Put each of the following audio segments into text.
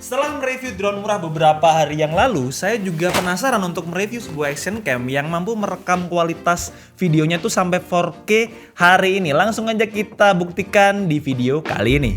Setelah mereview drone murah beberapa hari yang lalu, saya juga penasaran untuk mereview sebuah action cam yang mampu merekam kualitas videonya tuh sampai 4K hari ini. Langsung aja kita buktikan di video kali ini.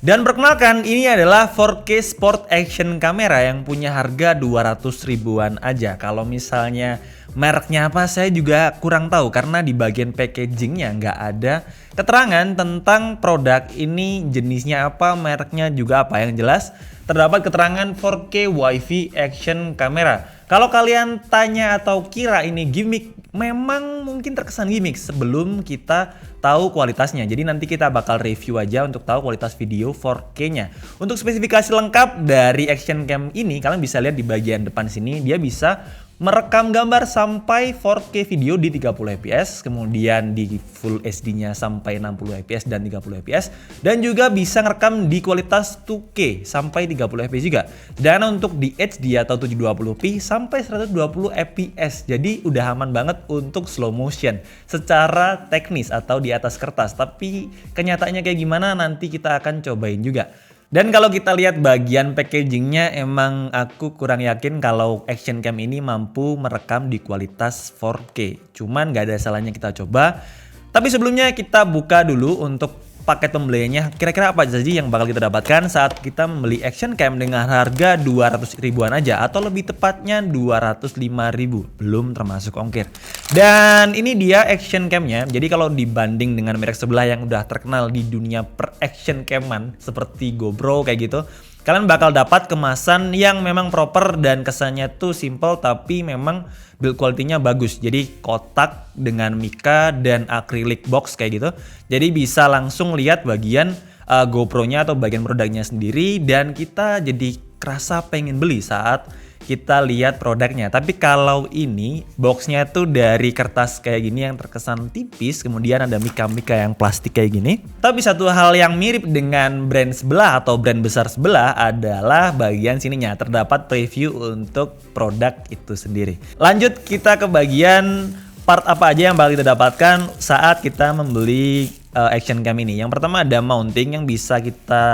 Dan perkenalkan, ini adalah 4K Sport Action Camera yang punya harga 200 ribuan aja. Kalau misalnya mereknya apa saya juga kurang tahu karena di bagian packagingnya nggak ada keterangan tentang produk ini jenisnya apa, mereknya juga apa. Yang jelas terdapat keterangan 4K WiFi Action Camera. Kalau kalian tanya atau kira ini gimmick, memang mungkin terkesan gimmick sebelum kita tahu kualitasnya. Jadi nanti kita bakal review aja untuk tahu kualitas video 4K-nya. Untuk spesifikasi lengkap dari action cam ini, kalian bisa lihat di bagian depan sini, dia bisa merekam gambar sampai 4K video di 30 fps, kemudian di Full HD-nya sampai 60 fps dan 30 fps, dan juga bisa ngerekam di kualitas 2K sampai 30 fps juga. Dan untuk di HD atau 720p sampai 120 fps. Jadi udah aman banget untuk slow motion secara teknis atau di atas kertas. Tapi kenyataannya kayak gimana nanti kita akan cobain juga. Dan kalau kita lihat bagian packagingnya, emang aku kurang yakin kalau action cam ini mampu merekam di kualitas 4K. Cuman gak ada salahnya kita coba. Tapi sebelumnya kita buka dulu untuk paket pembeliannya. Kira-kira apa saja yang bakal kita dapatkan saat kita membeli action cam dengan harga 200 ribuan aja. Atau lebih tepatnya 205 ribu. Belum termasuk ongkir. Dan ini dia action camnya. Jadi kalau dibanding dengan merek sebelah yang udah terkenal di dunia per action caman seperti GoPro kayak gitu, kalian bakal dapat kemasan yang memang proper dan kesannya tuh simple tapi memang build quality-nya bagus. Jadi kotak dengan mica dan acrylic box kayak gitu. Jadi bisa langsung lihat bagian GoPro-nya atau bagian produknya sendiri dan kita jadi kerasa pengen beli saat kita lihat produknya. Tapi kalau ini boxnya tuh dari kertas kayak gini yang terkesan tipis, kemudian ada mika-mika yang plastik kayak gini. Tapi satu hal yang mirip dengan brand sebelah atau brand besar sebelah adalah bagian sininya terdapat preview untuk produk itu sendiri. Lanjut kita ke bagian part apa aja yang bakal kita dapatkan saat kita membeli action cam ini. Yang pertama ada mounting yang bisa kita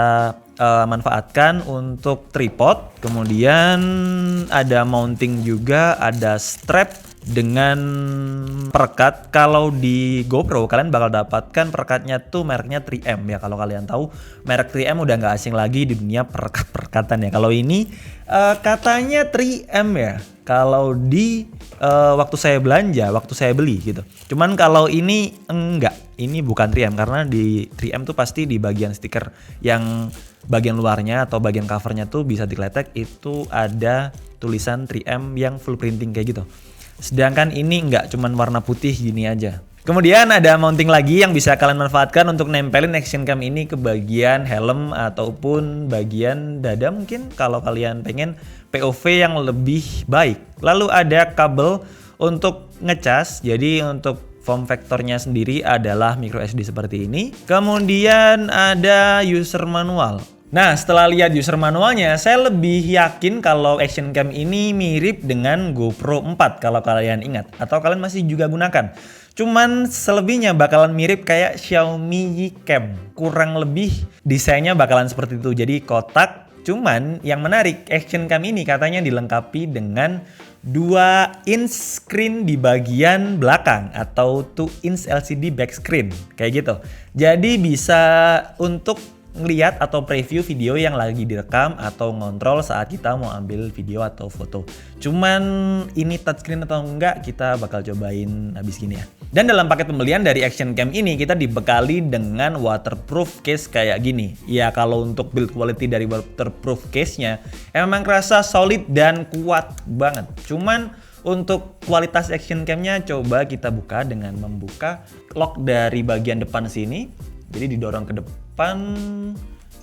manfaatkan untuk tripod. Kemudian ada mounting juga, ada strap dengan perekat. Kalau di GoPro kalian bakal dapatkan perekatnya tuh mereknya 3M ya. Kalau kalian tahu merek 3M udah nggak asing lagi di dunia perekat-perekatan ya. Kalau ini katanya 3M ya. Kalau di waktu saya belanja, waktu saya beli gitu. Cuman kalau ini enggak, ini bukan 3M karena di 3M tuh pasti di bagian stiker yang bagian luarnya atau bagian covernya tuh bisa dikletek itu ada tulisan 3M yang full printing kayak gitu. Sedangkan ini enggak, cuman warna putih gini aja. Kemudian ada mounting lagi yang bisa kalian manfaatkan untuk nempelin action cam ini ke bagian helm ataupun bagian dada mungkin kalau kalian pengen POV yang lebih baik. Lalu ada kabel untuk ngecas, jadi untuk form factornya sendiri adalah micro SD seperti ini. Kemudian ada user manual. Nah, setelah lihat user manualnya, saya lebih yakin kalau action cam ini mirip dengan GoPro 4 kalau kalian ingat atau kalian masih juga gunakan. Cuman selebihnya bakalan mirip kayak Xiaomi Cam. Kurang lebih desainnya bakalan seperti itu. Jadi kotak. Cuman yang menarik action cam ini katanya dilengkapi dengan 2 inch screen di bagian belakang atau 2 inch LCD back screen kayak gitu. Jadi bisa untuk ngeliat atau preview video yang lagi direkam atau ngontrol saat kita mau ambil video atau foto. Cuman ini touchscreen atau enggak kita bakal cobain habis gini ya. Dan dalam paket pembelian dari action cam ini kita dibekali dengan waterproof case kayak gini. Ya kalau untuk build quality dari waterproof case-nya emang kerasa solid dan kuat banget. Cuman untuk kualitas action cam-nya coba kita buka dengan membuka lock dari bagian depan sini. Jadi didorong ke depan,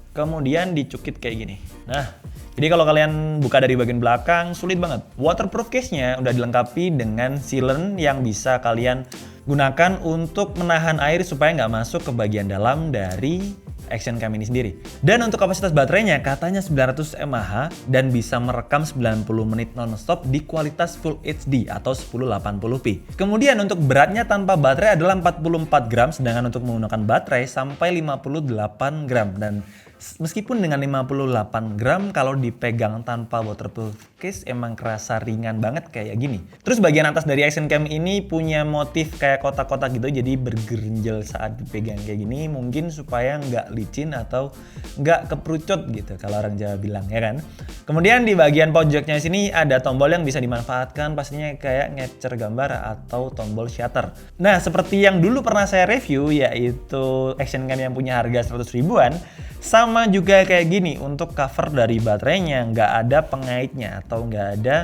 kemudian dicukit kayak gini. Nah, jadi kalau kalian buka dari bagian belakang sulit banget. Waterproof case-nya udah dilengkapi dengan sealant yang bisa kalian gunakan untuk menahan air supaya nggak masuk ke bagian dalam dari action cam ini sendiri. Dan untuk kapasitas baterainya katanya 900 mAh dan bisa merekam 90 menit nonstop di kualitas Full HD atau 1080p. Kemudian untuk beratnya tanpa baterai adalah 44 gram, sedangkan untuk menggunakan baterai sampai 58 gram. Dan meskipun dengan 58 gram kalau dipegang tanpa waterproof case emang kerasa ringan banget kayak gini. Terus bagian atas dari action cam ini punya motif kayak kotak-kotak gitu, jadi bergerenjel saat dipegang kayak gini, mungkin supaya nggak licin atau nggak keprucut gitu kalau orang Jawa bilang, ya kan. Kemudian di bagian pojoknya sini ada tombol yang bisa dimanfaatkan pastinya kayak ngecer gambar atau tombol shutter. Nah seperti yang dulu pernah saya review yaitu action cam yang punya harga 100 ribuan, sama juga kayak gini untuk cover dari baterainya, nggak ada pengaitnya atau nggak ada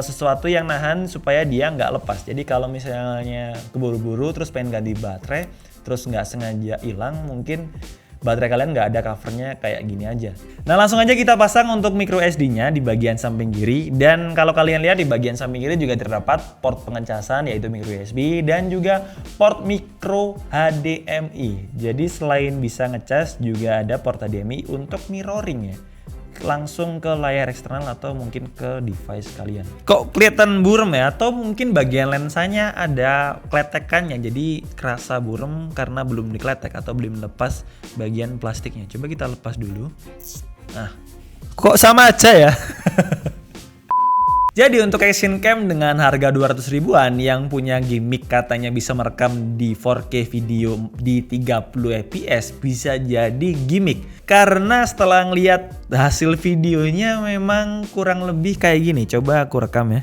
sesuatu yang nahan supaya dia nggak lepas. Jadi kalau misalnya keburu-buru terus pengen ganti baterai terus nggak sengaja hilang, mungkin baterai kalian nggak ada covernya kayak gini aja. Nah langsung aja kita pasang untuk micro SD-nya di bagian samping kiri. Dan kalau kalian lihat di bagian samping kiri juga terdapat port pengecasan yaitu micro USB dan juga port micro HDMI. Jadi selain bisa ngecas juga ada port HDMI untuk mirroring ya, langsung ke layar eksternal atau mungkin ke device kalian. Kok kelihatan burem ya? Atau mungkin bagian lensanya ada kletekannya jadi kerasa burem karena belum dikletek atau belum lepas bagian plastiknya. Coba kita lepas dulu. Nah, kok sama aja ya? Jadi untuk action cam dengan harga 200 ribuan yang punya gimmick katanya bisa merekam di 4K video di 30 fps bisa jadi gimmick. Karena setelah ngeliat hasil videonya memang kurang lebih kayak gini. Coba aku rekam ya.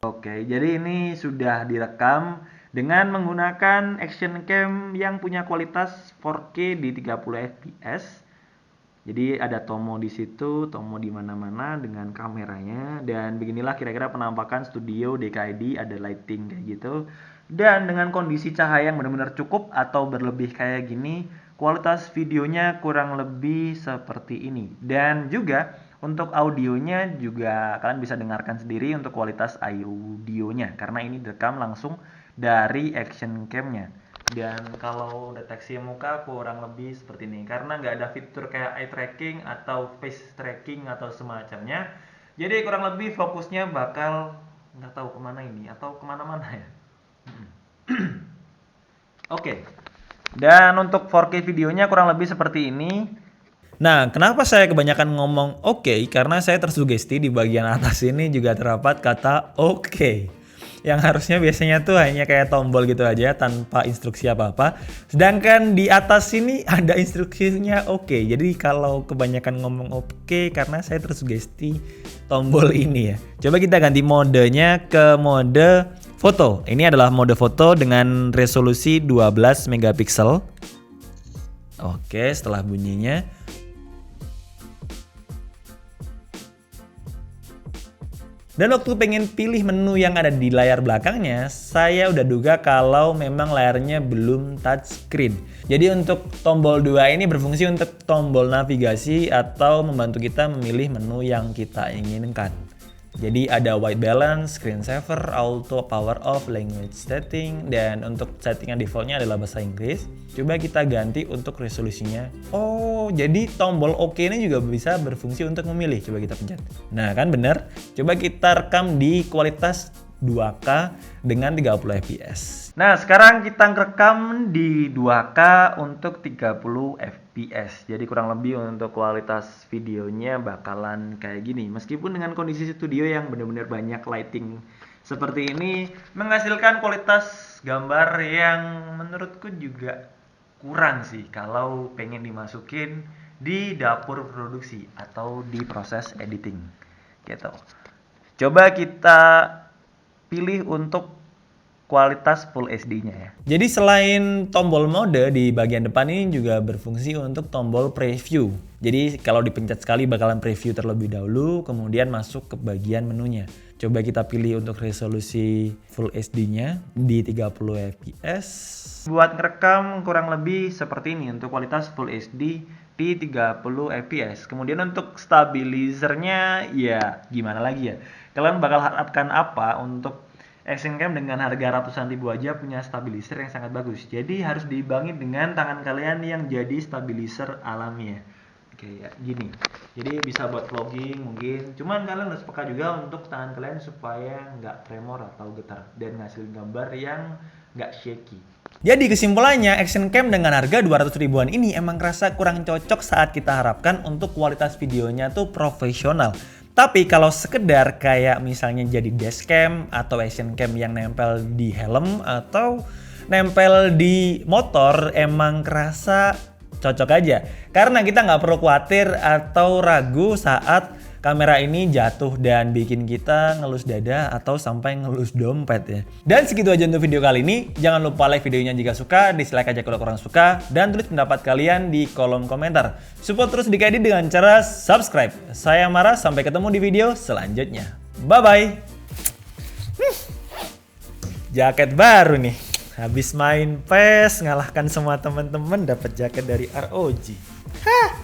Oke, jadi ini sudah direkam dengan menggunakan action cam yang punya kualitas 4K di 30 fps. Jadi ada tomo di situ, tomo di mana-mana dengan kameranya, dan beginilah kira-kira penampakan studio DKID, ada lighting kayak gitu. Dan dengan kondisi cahaya yang benar-benar cukup atau berlebih kayak gini, kualitas videonya kurang lebih seperti ini. Dan juga untuk audionya juga kalian bisa dengarkan sendiri untuk kualitas audionya karena ini direkam langsung dari action cam-nya. Dan kalau deteksi muka kurang lebih seperti ini karena nggak ada fitur kayak eye tracking atau face tracking atau semacamnya. Jadi kurang lebih fokusnya bakal nggak tahu kemana ini atau kemana-mana ya. Oke. Dan untuk 4K videonya kurang lebih seperti ini. Nah, kenapa saya kebanyakan ngomong oke? Karena saya tersugesti di bagian atas ini juga terdapat kata oke. Yang harusnya biasanya tuh hanya kayak tombol gitu aja tanpa instruksi apa-apa. Sedangkan di atas sini ada instruksinya oke. Jadi kalau kebanyakan ngomong oke karena saya tersugesti tombol ini ya. Coba kita ganti modenya ke mode foto. Ini adalah mode foto dengan resolusi 12 megapiksel. Oke, setelah bunyinya dan waktu pengen pilih menu yang ada di layar belakangnya, saya udah duga kalau memang layarnya belum touchscreen. Jadi untuk tombol 2 ini berfungsi untuk tombol navigasi atau membantu kita memilih menu yang kita inginkan. Jadi ada white balance, screen saver, auto power off, language setting, dan untuk settingan defaultnya adalah bahasa Inggris. Coba kita ganti untuk resolusinya. Oh, jadi tombol OK ini juga bisa berfungsi untuk memilih. Coba kita pencet. Nah kan bener. Coba kita rekam di kualitas 2K dengan 30 fps. Nah sekarang kita rekam di 2K untuk 30 fps. Jadi kurang lebih untuk kualitas videonya bakalan kayak gini. Meskipun dengan kondisi studio yang benar-benar banyak lighting seperti ini, menghasilkan kualitas gambar yang menurutku juga kurang sih kalau pengen dimasukin di dapur produksi atau di proses editing gitu. Coba kita pilih untuk kualitas Full HD-nya ya. Jadi selain tombol mode di bagian depan ini juga berfungsi untuk tombol preview. Jadi kalau dipencet sekali bakalan preview terlebih dahulu, kemudian masuk ke bagian menunya. Coba kita pilih untuk resolusi Full HD-nya di 30 fps. Buat ngerekam kurang lebih seperti ini untuk kualitas Full HD di 30 fps. Kemudian untuk stabilizernya ya gimana lagi ya. Kalian bakal harapkan apa untuk action cam dengan harga ratusan ribu aja punya stabilizer yang sangat bagus. Jadi harus diimbangi dengan tangan kalian yang jadi stabilizer alami ya. Kayak gini. Jadi bisa buat vlogging mungkin. Cuman kalian harus peka juga untuk tangan kalian supaya nggak tremor atau getar dan ngasilin gambar yang nggak shaky. Jadi kesimpulannya, action cam dengan harga 200 ribuan ini emang kerasa kurang cocok saat kita harapkan untuk kualitas videonya tuh profesional. Tapi kalau sekedar kayak misalnya jadi dashcam atau action cam yang nempel di helm atau nempel di motor emang kerasa cocok aja. Karena kita nggak perlu khawatir atau ragu saat kamera ini jatuh dan bikin kita ngelus dada atau sampai ngelus dompet ya. Dan segitu aja untuk video kali ini. Jangan lupa like videonya jika suka, dislike aja kalau kurang suka, dan tulis pendapat kalian di kolom komentar. Support terus DKD dengan cara subscribe. Saya Mara, sampai ketemu di video selanjutnya. Bye-bye. Jaket baru nih. Habis main PES, ngalahkan semua teman-teman, dapat jaket dari ROG. Hah.